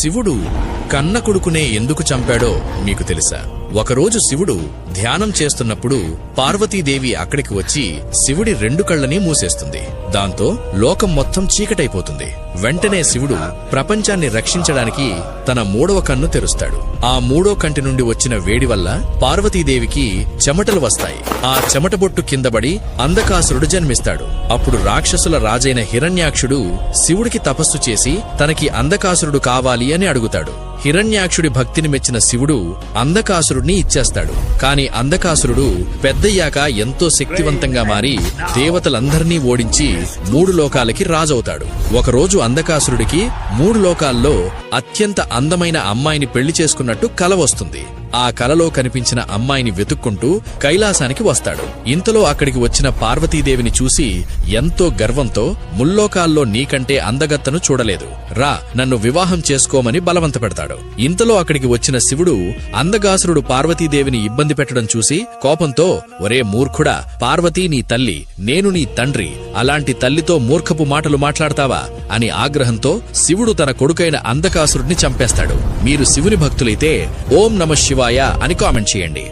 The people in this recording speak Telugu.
శివుడు కన్న కొడుకునే ఎందుకు చంపాడో మీకు తెలుసా? ఒకరోజు శివుడు ధ్యానం చేస్తున్నప్పుడు పార్వతీదేవి అక్కడికి వచ్చి శివుడి 2 కళ్ళని మూసేస్తుంది. దాంతో లోకం మొత్తం చీకటైపోతుంది. వెంటనే శివుడు ప్రపంచాన్ని రక్షించడానికి తన 3వ కన్ను తెరుస్తాడు. ఆ 3వ కంటి నుండి వచ్చిన వేడి వల్ల పార్వతీదేవికి చెమటలు వస్తాయి. ఆ చెమటబొట్టు కిందబడి అంధకాసురుడు జన్మిస్తాడు. అప్పుడు రాక్షసుల రాజైన హిరణ్యాక్షుడు శివుడికి తపస్సు చేసి తనకి అంధకాసురుడు కావాలి అని అడుగుతాడు. హిరణ్యాక్షుడి భక్తిని మెచ్చిన శివుడు అంధకాసురుడిని ఇచ్చేస్తాడు. కాని అంధకాసురుడు పెద్దయ్యాక ఎంతో శక్తివంతంగా మారి దేవతలందర్నీ ఓడించి 3 లోకాలకి రాజవుతాడు. ఒకరోజు అంధకాసురుడికి 3 లోకాల్లో అత్యంత అందమైన అమ్మాయిని పెళ్లి చేసుకున్నట్టు కల వస్తుంది. ఆ కలలో కనిపించిన అమ్మాయిని వెతుక్కుంటూ కైలాసానికి వస్తాడు. ఇంతలో అక్కడికి వచ్చిన పార్వతీదేవిని చూసి ఎంతో గర్వంతో, ముల్లోకాల్లో నీకంటే అందగత్తను చూడలేదు, రా నన్ను వివాహం చేసుకోమని బలవంత పెడతాడు. ఇంతలో అక్కడికి వచ్చిన శివుడు అందగాసురుడు పార్వతీదేవిని ఇబ్బంది పెట్టడం చూసి కోపంతో, ఒరే మూర్ఖుడా, పార్వతీ నీ తల్లి, నేను నీ తండ్రి, అలాంటి తల్లితో మూర్ఖపు మాటలు మాట్లాడతావా అని ఆగ్రహంతో శివుడు తన కొడుకైన అంధకాసురుడిని చంపేస్తాడు. మీరు శివుని భక్తులైతే ఓం నమః శివాయ అని కామెంట్ చేయండి.